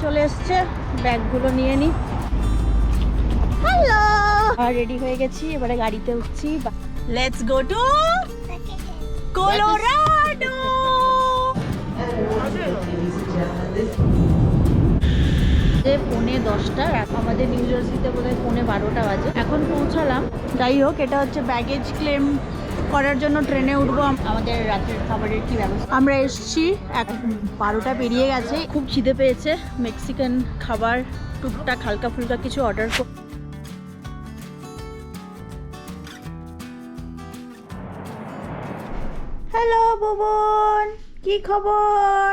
চলে এসছে, ব্যাগগুলো নিয়ে নি। হ্যালো, আর রেডি হয়ে গেছি, এবারে গাড়িতে উঠছি। Let's go to Colorado. পৌনে 10টা, আমাদের নিউ জার্সিতে বোধহয় পৌনে 12টা বাজে। এখন পৌঁছালাম। যাই হোক, এটা হচ্ছে ব্যাগেজ ক্লেম করার জন্য ট্রেনে উঠবো। আমাদের রাতের খাবারের কি ব্যবস্থা? আমরা এসছি, 12টা পেরিয়ে গেছে। খুব খিদে পেয়েছে, মেক্সিকান খাবার টুকটাক হালকা ফুলকা কিছু অর্ডার কর। হ্যালো ভুবন, কি খবর?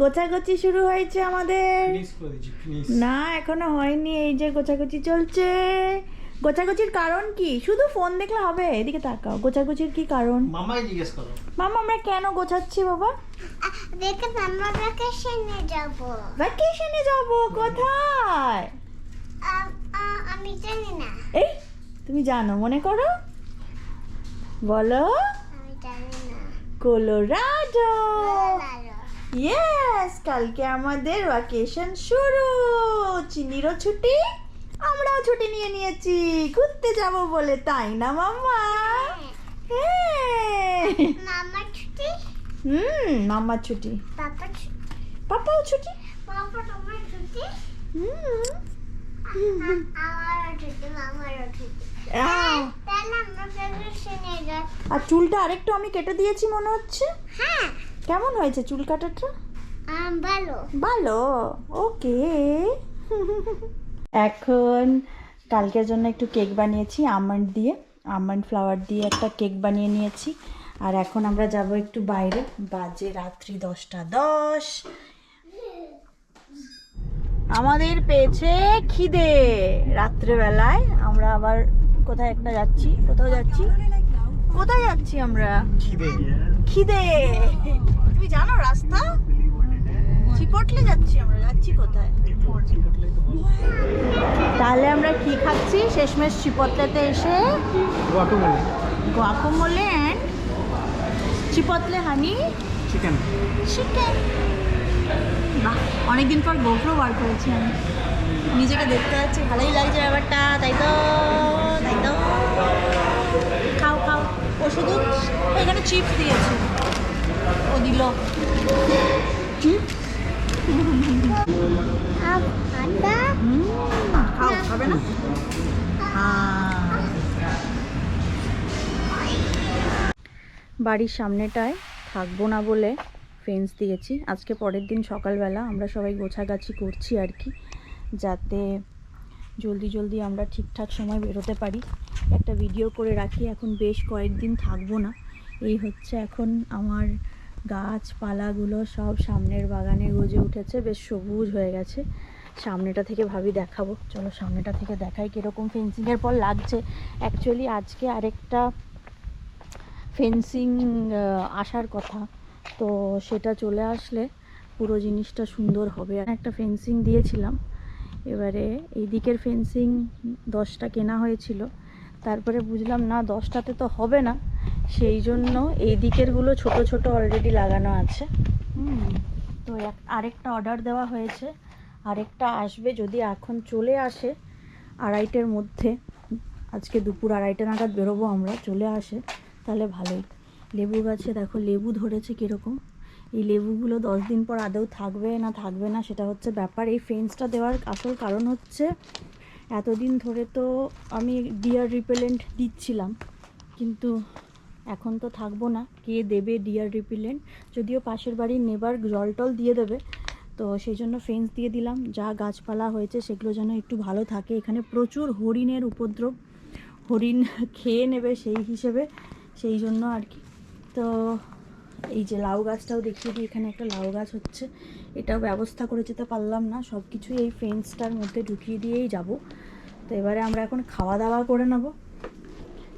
গোছাগুছি শুরু হয়েছে আমাদের। না এখনো হয়নি, এই যে গোছাগুছি চলছে। গোছাগুছির কারণ কি? শুধু ফোন দেখলে হবে? এদিকে তাকাও, গোছাগুছির কি কারণ? মামাকে জিজ্ঞেস করো। মামা, আমরা কেন গোছাচ্ছি বাবা? দেখে আমরা ভ্যাকেশনে যাব। ভ্যাকেশনে যাব? কোথায়? আমি জানি না। এই তুমি জানো, মনে করো, বলো। আমি জানি না। কলোরাডো। ইয়েস, কালকে আমাদের ভ্যাকেশন শুরু। চিনিরও ছুটি, আমরাও ছুটি নিয়ে নিয়েছি ঘুরতে যাব বলে, তাই না মাম্মা? হ্যাঁ। মামার ছুটি, মাম্মার ছুটি, পাপার ছুটি, পাপাও ছুটি। পাপা তোমার ছুটি, আমারও ছুটি, মামারও ছুটি। তাহলে আমরা ভ্যাকেশনে যাব। আর চুলটা আরেকটু আমি কেটে দিয়েছি মনে হচ্ছে। হ্যাঁ, কেমন হয়েছে চুল কাটাটা? ভালো। ভালো, ওকে। এখন কালকের জন্য একটু কেক বানিয়েছি আমন্ড দিয়ে, আমন্ড ফ্লাওয়ার দিয়ে একটা কেক বানিয়ে নিয়েছি। আর এখন আমরা যাব একটু বাইরে, বাজে রাত্রি 10টা 10। আমাদের পেয়েছে খিদে রাত্রেবেলায়। আমরা আবার কোথায় একটা যাচ্ছি, কোথাও যাচ্ছি, কোথায় যাচ্ছি আমরা? খিদে। তুমি জানো রাস্তা? চিপটলে যাচ্ছি আমরা, যাচ্ছি কোথায়? তাহলে আমরা কি খাচ্ছি শেষমেশ চিপটলেতে এসে? গুয়াকামোলে অ্যান্ড চিপটলে হানি চিকেন। বাহ, অনেকদিন পর গোপ্রো বার করেছি আমি, নিজেকে দেখতে পাচ্ছি, ভালোই লাগছে ব্যাপারটা, তাই তো? তাই তো, খাও খাও। ও শুধু এখানে চিপস দিয়েছে, ও দিল চিপস। খাও, খাবে না? বাড়ির সামনেটায় থাকবো না বলে ফেন্স দিয়েছি। আজকে পরের দিন সকালবেলা আমরা সবাই গোছাগাছি করছি আর কি, যাতে জলদি জলদি আমরা ঠিকঠাক সময় বেরোতে পারি। একটা ভিডিও করে রাখি, এখন বেশ কয়েকদিন থাকবো না। এই হচ্ছে এখন আমার গাছপালাগুলো সব সামনের বাগানে গজে উঠেছে, বেশ সবুজ হয়ে গেছে। সামনেটা থেকে ভাবি দেখাবো, চলো সামনেটা থেকে দেখাই কীরকম ফেন্সিংয়ের পর লাগছে। অ্যাকচুয়ালি আজকে আরেকটা ফেন্সিং আসার কথা, তো সেটা চলে আসলে পুরো জিনিসটা সুন্দর হবে। একটা ফেন্সিং দিয়েছিলাম, এবারে এই দিকের ফেন্সিং 10টা কেনা হয়েছিল, তারপরে বুঝলাম না 10টাতে তো হবে না, সেই জন্য এই দিকেরগুলো ছোট ছোট অলরেডি লাগানো আছে। তো আরেকটা অর্ডার দেওয়া হয়েছে, আরেকটা আসবে, যদি এখন চলে আসে 2:30-এর মধ্যে, আজকে দুপুর 2:30 নাগাদ বেরোবো আমরা, চলে আসে তাহলে ভালোই। লেবু গাছে দেখো লেবু ধরেছে কীরকম। এই লেবুগুলো 10 দিন পর আদৌ থাকবে না সেটা হচ্ছে ব্যাপার। এই ফেন্সটা দেওয়ার আসল কারণ হচ্ছে, এতদিন ধরে তো আমি ডিয়ার রিপেলেন্ট দিচ্ছিলাম, কিন্তু এখন তো থাকবো না, কে দেবে ডিয়ার রিপেলেন্ট? যদিও পাশের বাড়ির নেবার জল টল দিয়ে দেবে, তো সেই জন্য ফেন্স দিয়ে দিলাম। যা গাছপালা হয়েছে সেগুলো যেন একটু ভালো থাকে। এখানে প্রচুর হরিণের উপদ্রব, হরিণ খেয়ে নেবে সেই হিসেবে, সেই জন্য আর কি। তো এই যে লাউ গাছটাও দেখিয়ে দিই, এখানে একটা লাউ গাছ হচ্ছে, এটাও ব্যবস্থা করে যেতে পারলাম না, সব কিছুই এই ফেন্সটার মধ্যে ঢুকিয়ে দিয়েই যাব। তো এবারে আমরা এখন খাওয়া দাওয়া করে নেব।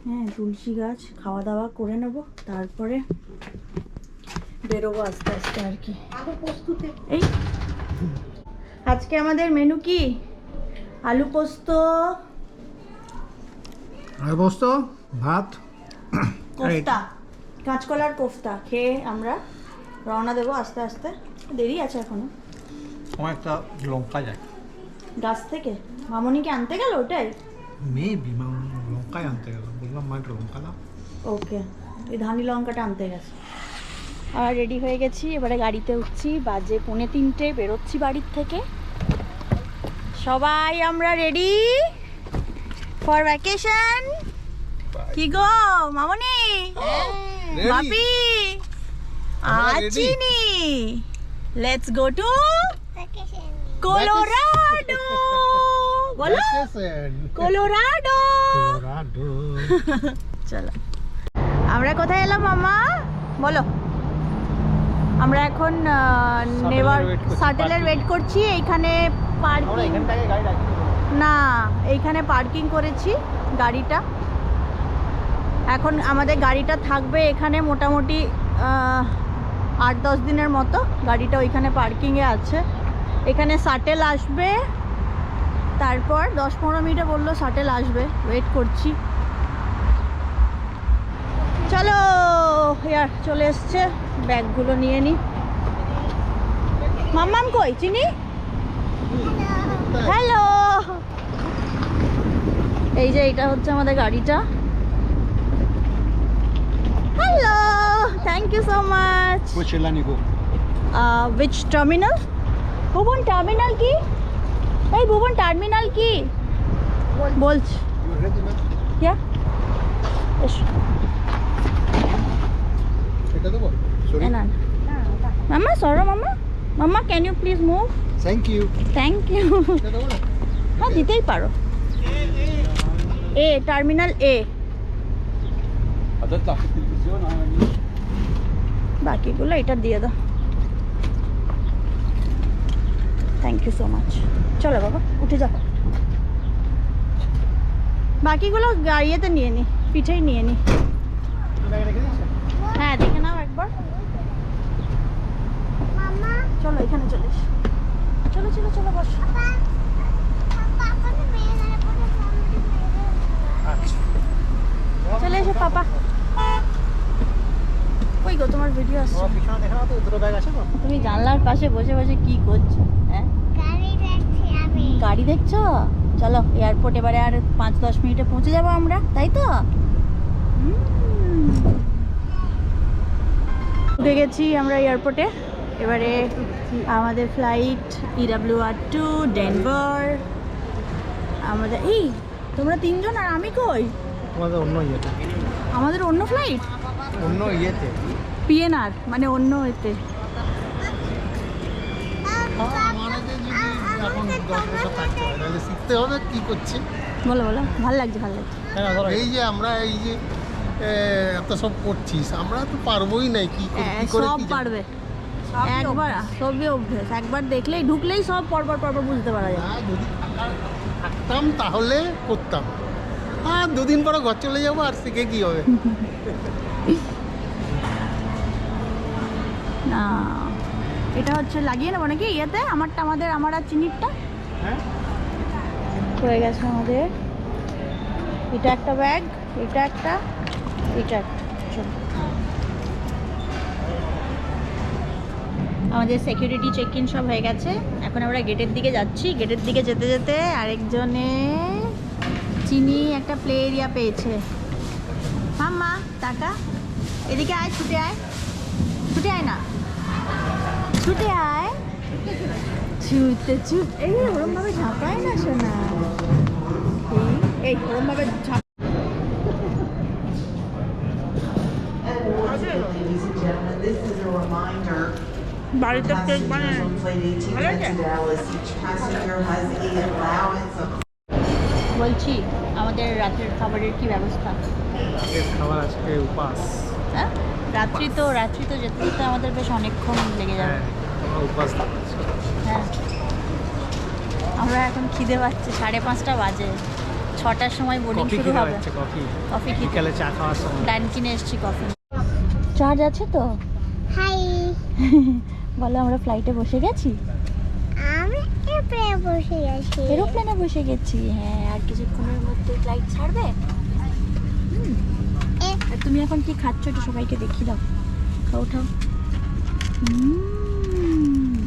হ্যাঁ, তুলসী গাছ, খাওয়া দাওয়া করে নেব, তারপরে বেরোবো আস্তে আস্তে আর কি। এই আজকে আমাদের মেনু কি? আলু পোস্ত, ভাত, কোফতা, কাঁচকলার কোফতা খেয়ে আমরা রওনা দেবো আস্তে আস্তে, দেরি আছে এখনো। সময় একটা লঙ্কা যায় গাছ থেকে মামনিকে আনতে গেল ওটাই। মেবি লঙ্কায় আনতে গেল, বললাম মা একটু লঙ্কা দাও। ওকে, এই ধানি লঙ্কাটা আনতে গেছে। আর রেডি হয়ে গেছি, এবারে গাড়িতে উঠছি, বাজে 2:45, বেরোচ্ছি বাড়ির থেকে। সবাই আমরা রেডি ফর ভ্যাকেশন। কি গো মামনি, বাপি, আচিনি, লেটস গো টু কোলোরাডো। বলো কোলোরাডো। চলো, আমরা কোথায় এলাম মামা বলো? আমরা এখন নেভার শাটেলের ওয়েট করছি। এইখানে পার্কিং না, এইখানে পার্কিং করেছি গাড়িটা। এখন আমাদের গাড়িটা থাকবে এখানে মোটামুটি 8-10 দিনের মতো। গাড়িটা ওইখানে পার্কিংয়ে আছে। এখানে শাটেল আসবে, তারপর 10-15 মিনিটে বললো শাটেল আসবে, ওয়েট করছি। চলো ইয়ার, চলে এসছে, ব্যাগগুলো নিয়ে নি। মাম্মাম কই চিনি? হ্যালো, এই যে এটা হচ্ছে আমাদের গাড়িটা। Hello, thank you so much. which terminal? Bhuvan terminal কি? এই ভুবন টার্মিনাল কি বলছি? क्या? না মাম্মা, সরো মাম্মা। Mamma can you please move? Thank you. Thank you. হ্যাঁ দিতেই পারো। এ টার্মিনাল এ। বাকিগুলো এটা দিয়ে দাও। Thank you so much. চলো বাবা উঠে যাও। বাকিগুলো গাড়িতে নিয়ে নি, পিঠেই নিয়ে নি। হ্যাঁ দেখে নাও একবার। মামা চলো এখানে চলে এসো। চলো চলো চলো বস। চলে এসো পাপা। কই গো তোমার ভিডিও আসছে? পিছনে দেখা না তো, দুটো ব্যাগ আছে তো। তুমি জানলার পাশে বসে বসে কি করছো? হ্যাঁ গাড়ি দেখছি আমি। গাড়ি দেখছো? চলো এয়ারপোর্ট এবারে আর 5-10 মিনিটে পৌঁছে যাবো আমরা, তাই তো? উঠে গেছি আমরা এয়ারপোর্টে। এবারে আমাদের ফ্লাইট EWR2 ডেনভার। আমাদের এই তোমরা 3 জন আর আমি কই? তোমাদের অন্য ইয়েতে, আমাদের অন্য ফ্লাইট, অন্য ইয়েতে PNR মানে অন্য এতে। এখন 10 বছর থাকতে হয়, তাহলে শিখতে হবে কি করছি। বলো বলো, ভালো লাগছে ভালো লাগছে। এই যে আমরা এই যে এত সব করছিস, আমরা তো পারবোই না। কি করে সব পারবে একবার, সবই অভ্যেস। একবার দেখলেই ঢুকলেই সব পরপর পরপর বুঝতে পারা যায়। যদি থাকতাম তাহলে করতাম, আর 2 দিন পরে ঘর চলে যাবো, আর শিখে কি হবে। না এটা হচ্ছে লাগিয়ে নেবো নাকি ইয়েতে, আমারটা আমার আর চিনিরটা। হ্যাঁ হয়ে গেছে আমাদের। এটা একটা ব্যাগ, এটা একটা, এটা একটা। চলো আমাদের সিকিউরিটি চেক ইন সব হয়ে গেছে। এখন আমরা গেটের দিকে যাচ্ছি। গেটের দিকে যেতে যেতে আরেকজনে চিনি একটা প্লে এরিয়া পেয়েছে। মাম্মা টাকা এদিকে আয়, ছুটে আয়, ছুটে আয় না, ছুটে আয়, ছুটতে ছুট। এই ওরমভাবে ঝাঁপায় না শোনা, এই ওরমভাবে ঝাঁপ। Ladies and gentlemen, this is a reminder. বাড়িতে কেক বানায় Flight 18 ভালো আছে? to Dallas. Each passenger has an allowance of বলছি আমাদের রাতের খাবারের কি ব্যবস্থা? খাবার আজকে উপাস। হ্যাঁ রাত্রি তো যেতে যেতে আমাদের বেশ অনেকক্ষণ লেগে যাবে। উপাস। হ্যাঁ আমরা এখন খিদে পাচ্ছে, 5:30 বাজে। 6টার সময় বোর্ডিং শুরু হবে। কফি খেতে, বিকালে চা খাওয়ার সময় ডান কিনে এসেছি কফি। চার্জ আছে তো? হাই, বলো আমরা ফ্লাইটে বসে গেছি, আমি এরপ্লেনে বসে গেছি। এরোপ্লেনে বসে গেছি। হ্যাঁ আর কিছুক্ষণের মধ্যে ফ্লাইট ছাড়বে। আর তুমি এখন কি খাচ্ছ একটু সবাইকে দেখিয়ে দাও। খাও খাও।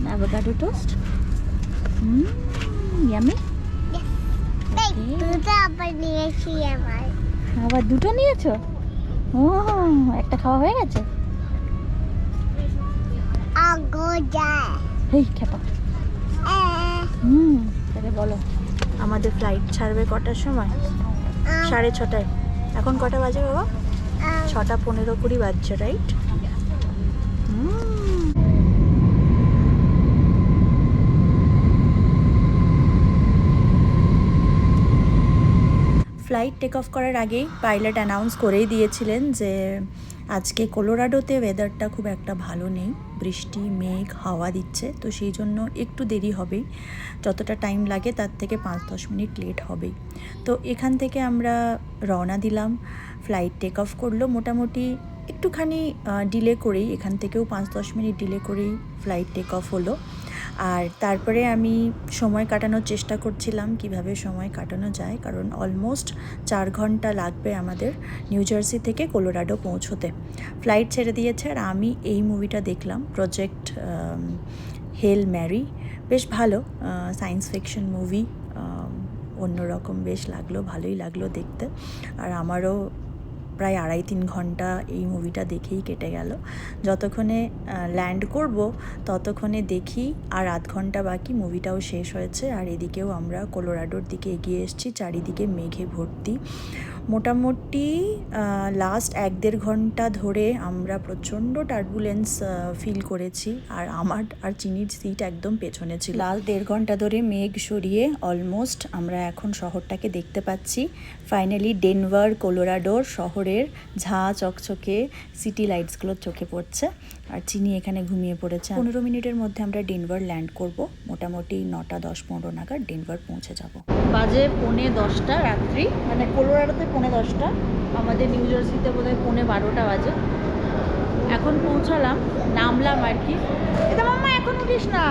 Avocado toast. ইয়ামি। দুটো আবার নিয়েছি আমার। আবার দুটো নিয়েছো? ও, একটা খাওয়া হয়ে গেছে। আগো যায়। এই খেপা। তাহলে বলো, আমাদের ফ্লাইট ছাড়বে কটার সময়? 6:30টায়। এখন কটা বাজে বাবা? 6:15-20 বাজছে, রাইট? ফ্লাইট টেক অফ করার আগেই পাইলট অ্যানাউন্স করেই দিয়েছিলেন যে আজকে কলোরাডোতে ওয়েদারটা খুব একটা ভালো নেই, বৃষ্টি, মেঘ, হাওয়া দিচ্ছে, তো সেই জন্য একটু দেরি হবেই, যতটা টাইম লাগে তার থেকে 5-10 মিনিট লেট হবেই। তো এখান থেকে আমরা রওনা দিলাম, ফ্লাইট টেক অফ করলো মোটামুটি একটুখানি ডিলে করেই, এখান থেকেও 5-10 মিনিট ডিলে করেই ফ্লাইট টেক অফ হলো। আর তারপরে আমি সময় কাটানোর চেষ্টা করছিলাম কিভাবে সময় কাটানো যায়, কারণ অলমোস্ট 4 ঘন্টা লাগবে আমাদের নিউ জার্সি থেকে কলোরাডো পৌঁছোতে। ফ্লাইট ছেড়ে দিয়েছে আর আমি এই মুভিটা দেখলাম, প্রজেক্ট হেল ম্যারি। বেশ ভালো সায়েন্স ফিকশন মুভি, অন্যরকম বেশ লাগলো, ভালোই লাগলো দেখতে। আর আমারও প্রায় 2.5-3 ঘন্টা এই মুভিটা দেখেই কেটে গেল। যতক্ষণে ল্যান্ড করব ততক্ষণে দেখি আর 0.5 ঘন্টা বাকি, মুভিটাও শেষ হয়েছে। আর এদিকেও আমরা কলোরাডোর দিকে এগিয়ে এসেছি, চারিদিকে মেঘে ভর্তি। মোটামুটি লাস্ট 1-1.5 ঘন্টা ধরে আমরা প্রচণ্ড টার্বুলেন্স ফিল করেছি, আর আমার আর চিনির সিট একদম পেছনে ছিল। লাস্ট 1.5 ঘন্টা ধরে মেঘ সরিয়ে অলমোস্ট আমরা এখন শহরটাকে দেখতে পাচ্ছি। ফাইনালি ডেনভার, কলোরাডোর শহরের ঝাঁ চকচকে সিটি লাইটসগুলো চোখে পড়ছে। আর চিনি এখানে ঘুমিয়ে পড়েছে। 15 মিনিটের মধ্যে আমরা ডেনভার ল্যান্ড করব, মোটামুটি 9:10-15 নাগাদ ডেনভার পৌঁছে যাব। বাজে 11:30 রাত্রি, মানে কলোরাডোতে 11:30, আমাদের নিউ জার্সিতে বোধহয় 11:30 বাজে। এখন পৌঁছালাম, নামলাম আর কি। এটা মাম্মা এখন উঠিস না,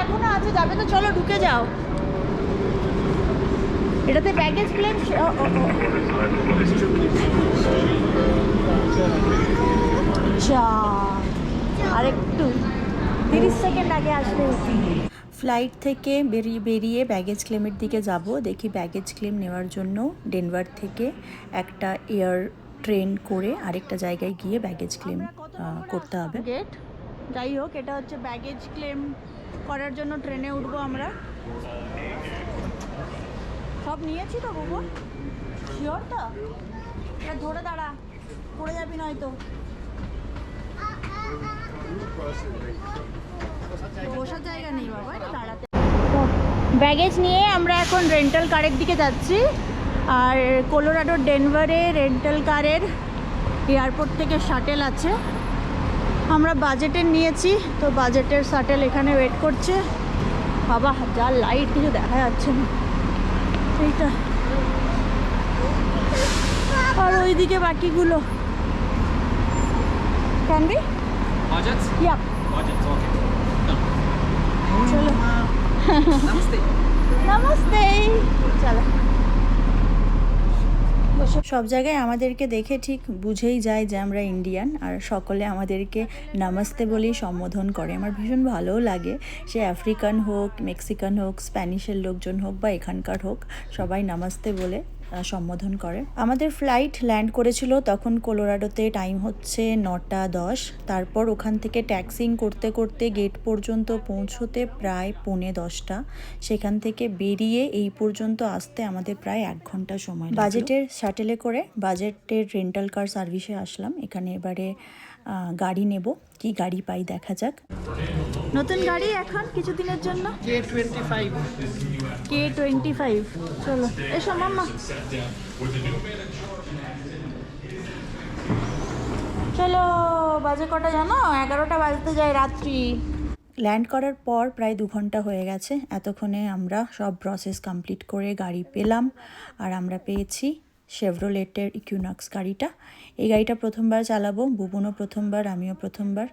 এখনো আছে, যাবে তো, চলো ঢুকে যাও। এটাতে ব্যাগেজ ক্লেম আরেকটু 30 সেকেন্ড আগে আসলে। ফ্লাইট থেকে বেরিয়ে ব্যাগেজ ক্লেমের দিকে যাব। দেখি ব্যাগেজ ক্লেম নেওয়ার জন্য ডেনভার থেকে একটা এয়ার ট্রেন করে আরেকটা জায়গায় গিয়ে ব্যাগেজ ক্লেম করতে হবে। গেট, যাই হোক, এটা হচ্ছে ব্যাগেজ ক্লেম করার জন্য ট্রেনে উঠবো আমরা। সব নিয়েছি তো বাবু, শিওর তো? এটা ধরে দাঁড়া, পড়ে যাবি নয়তো। বসার জায়গা নেই বাবা, এটা দাঁড়াতে। ব্যাগেজ নিয়ে আমরা এখন রেন্টাল কারের দিকে যাচ্ছি। আর কলোরাডোর ডেনভারে রেন্টাল কারের এয়ারপোর্ট থেকে শাটেল আছে, আমরা বাজেটের নিয়েছি, তো বাজেটের শাটেল এখানে ওয়েট করছে। বাবা যা লাইট, কিছু দেখা যাচ্ছে না এইটা। আর ওইদিকে বাকিগুলো can be Budgets? Yeah. Budgets, okay. চলো, Namaste. নমস্তে, চলো। সব জায়গায় আমাদেরকে দেখে ঠিক বুঝেই যায় যে আমরা ইন্ডিয়ান, আর সকলে আমাদেরকে নমস্তে বলেই সম্বোধন করে। আমার ভীষণ ভালোও লাগে, সে আফ্রিকান হোক, মেক্সিকান হোক, স্প্যানিশের লোকজন হোক বা এখানকার হোক, সবাই নমস্তে বলে সম্বোধন করে। আমাদের ফ্লাইট ল্যান্ড করেছিল তখন কলোরাডোতে টাইম হচ্ছে 9:10। তারপর ওখান থেকে ট্যাক্সিং করতে করতে গেট পর্যন্ত পৌঁছোতে প্রায় 9:45। সেখান থেকে বেরিয়ে এই পর্যন্ত আসতে আমাদের প্রায় 1 ঘন্টা সময়। বাজেটের শাটেলে করে বাজেটের রেন্টাল কার সার্ভিসে আসলাম। এখানে এবারে গাড়ি নেব, কি গাড়ি পাই দেখা যাক। নতুন গাড়ি এখন কিছুদিনের জন্য K25। চলো এসো মাম্মা, চলো। বাজে কটা জানো? 11টা বাজতে যায় রাত্রি। ল্যান্ড করার পর প্রায় 2 ঘন্টা হয়ে গেছে। এতক্ষণে আমরা সব প্রসেস কমপ্লিট করে গাড়ি পেলাম, আর আমরা পেয়েছি শেভরোলেটের ইকুইনক্স গাড়িটা। এই গাড়িটা প্রথমবার চালাবো, বুবনও প্রথমবার, আমিও প্রথমবার।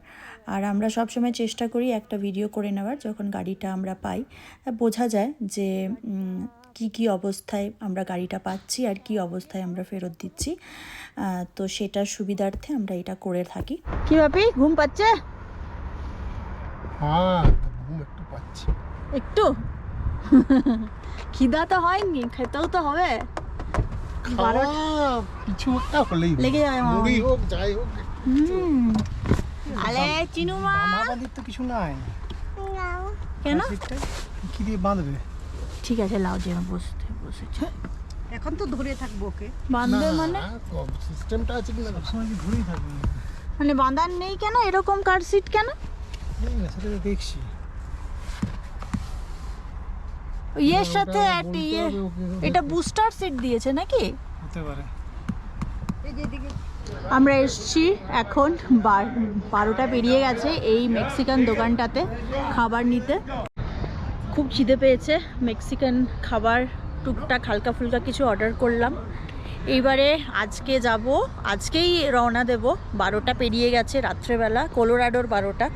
আর আমরা সবসময় চেষ্টা করি একটা ভিডিও করে নেওয়ার, যখন গাড়িটা আমরা পাই বোঝা যায় যে কি অবস্থায় আমরা গাড়িটা পাচ্ছি আর কি অবস্থায় আমরা ফেরত দিচ্ছি। তো সেটার সুবিধার্থে আমরা এটা করে থাকি। কি বাপি, ঘুম পাচ্ছে? হ্যাঁ, ঘুম একটু পাচ্ছি। একটু খিদা তো হয়নি, খেতেও তো হবে। খাওয়া কিছু একটা হলেই হলো। লেগে যাবে মামা। মুড়ি হোক যাই হোক। আলে চিনু মা, বাঁধার তো কিছু নাই। কেন? কি দিয়ে বাঁধবে? ঠিক আছে লাও, যে বসেছে এখন তো ধরে থাকবো ওকে। বাঁধবে মানে? সিস্টেমটা আছে কিনা সবসময় কি ধরেই থাকবে? মানে বাঁধার নেই কেন? এরকম কার সিট কেন? সেটা তো দেখছি। ইয়ের সাথে একটা ইয়ে, এটা বুস্টার সিট দিয়েছে নাকি? হতে পারে। আমরা এসছি এখন 12টা পেরিয়ে গেছে এই মেক্সিকান দোকানটাতে খাবার নিতে। খুব খিদে পেয়েছে, মেক্সিকান খাবার টুকটাক হালকা ফুলকা কিছু অর্ডার করলাম। এইবারে আজকে যাব, আজকেই রওনা দেব। 12টা পেরিয়ে গেছে রাত্রেবেলা, কলোরাডোর 12টা,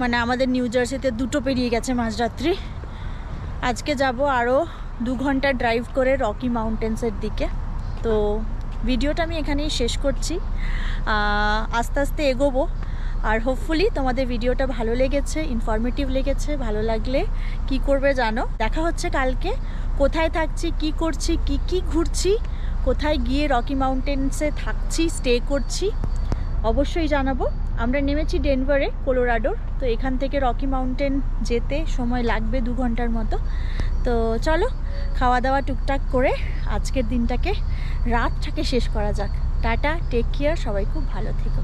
মানে আমাদের নিউ জার্সিতে 2টো পেরিয়ে গেছে মাঝরাত্রি। আজকে যাব আরও 2 ঘন্টা ড্রাইভ করে রকি মাউন্টেন্সের দিকে। তো ভিডিওটা আমি এখানেই শেষ করছি, আস্তে আস্তে এগোবো। আর হোপফুলি তোমাদের ভিডিওটা ভালো লেগেছে, ইনফরমেটিভ লেগেছে। ভালো লাগলে কি করবে জানো, দেখা হচ্ছে কালকে। কোথায় থাকছি, কি করছি, কি ঘুরছি, কোথায় গিয়ে রকি মাউন্টেন্সে থাকছি, স্টে করছি, অবশ্যই জানাবো। আমরা নেমেছি ডেনভারে, কলোরাডোর। তো এখান থেকে রকি মাউন্টেন যেতে সময় লাগবে 2 ঘন্টার মতো। তো চলো খাওয়া দাওয়া টুকটাক করে আজকের দিনটাকে, রাতটাকে শেষ করা যাক। টাটা, টেক কেয়ার, সবাই খুব ভালো থেকো।